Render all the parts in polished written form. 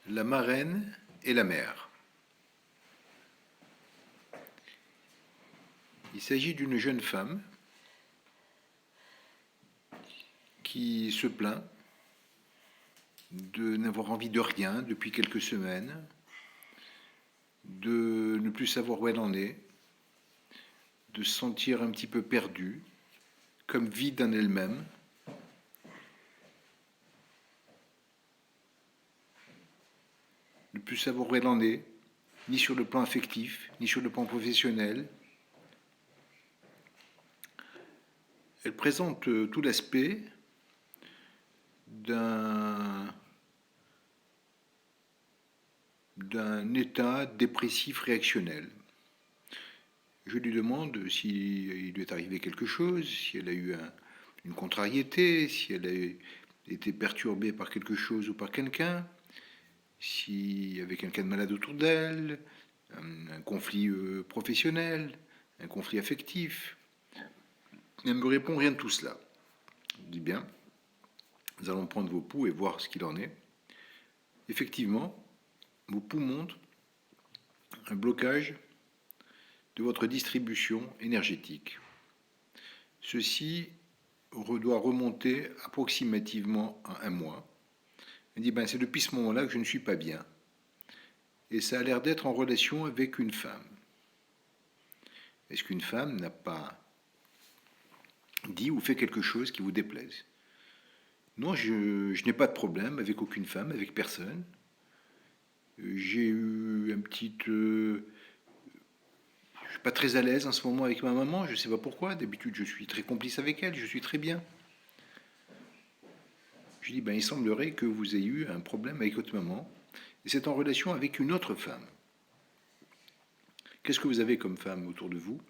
La marraine et la mère. Il s'agit d'une jeune femme qui se plaint de n'avoir envie de rien depuis quelques semaines, de ne plus savoir où elle en est, de se sentir un petit peu perdue, comme vide en elle-même. Ne plus savoir où elle en est, ni sur le plan affectif, ni sur le plan professionnel. Elle présente tout l'aspect d'un état dépressif réactionnel. Je lui demande s'il lui est arrivé quelque chose, si elle a eu une contrariété, si elle a été perturbée par quelque chose ou par quelqu'un, s'il y avait quelqu'un de malade autour d'elle, un conflit professionnel, un conflit affectif. Elle ne me répond rien de tout cela. Je dis bien, nous allons prendre vos pouls et voir ce qu'il en est. Effectivement, vos pouls montrent un blocage de votre distribution énergétique. Ceci doit remonter approximativement à un mois. Elle dit, c'est depuis ce moment-là que je ne suis pas bien. Et ça a l'air d'être en relation avec une femme. Est-ce qu'une femme n'a pas dit ou fait quelque chose qui vous déplaise? Non, je n'ai pas de problème avec aucune femme, avec personne. J'ai eu un petit... je ne suis pas très à l'aise en ce moment avec ma maman, je ne sais pas pourquoi. D'habitude, je suis très complice avec elle, je suis très bien. Je dis, il semblerait que vous ayez eu un problème avec votre maman, et c'est en relation avec une autre femme. Qu'est-ce que vous avez comme femme autour de vous?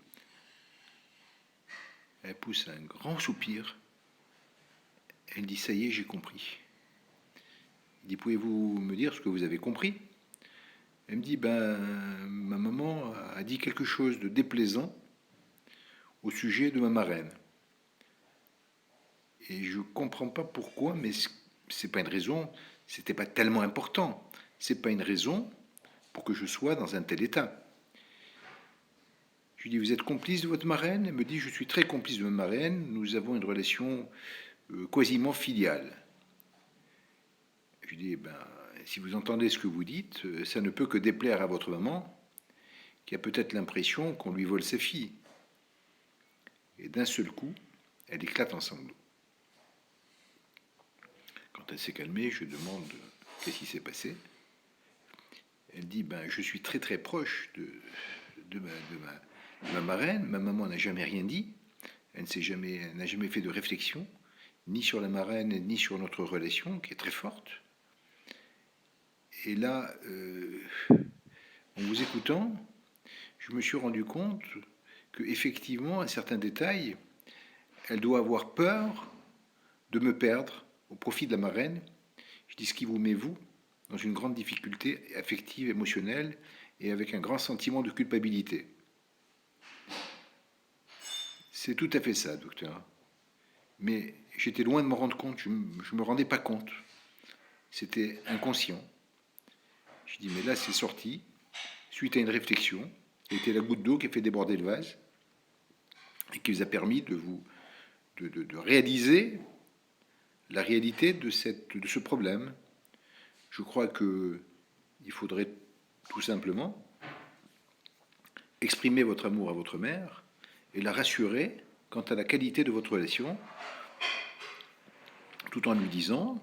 Elle pousse un grand soupir. Elle dit, ça y est, j'ai compris. Il dit, pouvez-vous me dire ce que vous avez compris? Elle me dit, ma maman a dit quelque chose de déplaisant au sujet de ma marraine. Et je ne comprends pas pourquoi, mais ce n'est pas une raison, c'était pas tellement important. Ce n'est pas une raison pour que je sois dans un tel état. Je lui dis, vous êtes complice de votre marraine? Elle me dit, je suis très complice de ma marraine, nous avons une relation quasiment filiale. Je lui dis, si vous entendez ce que vous dites, ça ne peut que déplaire à votre maman, qui a peut-être l'impression qu'on lui vole sa fille. Et d'un seul coup, elle éclate en sanglots. Quand elle s'est calmée, je demande qu'est-ce qui s'est passé. Elle dit, je suis très très proche de ma marraine, ma maman n'a jamais rien dit, elle n'a jamais fait de réflexion, ni sur la marraine, ni sur notre relation, qui est très forte. Et là, en vous écoutant, je me suis rendu compte qu'effectivement, à certains détails, elle doit avoir peur de me perdre au profit de la marraine. Je dis, ce qui vous met, vous, dans une grande difficulté affective, émotionnelle, et avec un grand sentiment de culpabilité. C'est tout à fait ça, docteur. Mais j'étais loin de me rendre compte, je ne me rendais pas compte. C'était inconscient. Je dis, mais là, c'est sorti, suite à une réflexion, c'était la goutte d'eau qui a fait déborder le vase, et qui vous a permis de réaliser la réalité de ce problème. Je crois qu'il faudrait tout simplement exprimer votre amour à votre mère et la rassurer quant à la qualité de votre relation, tout en lui disant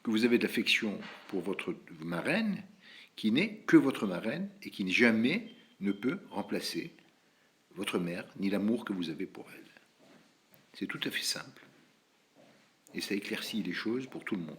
que vous avez de l'affection pour votre marraine, qui n'est que votre marraine et qui jamais ne peut remplacer votre mère, ni l'amour que vous avez pour elle. C'est tout à fait simple. Et ça éclaircit les choses pour tout le monde.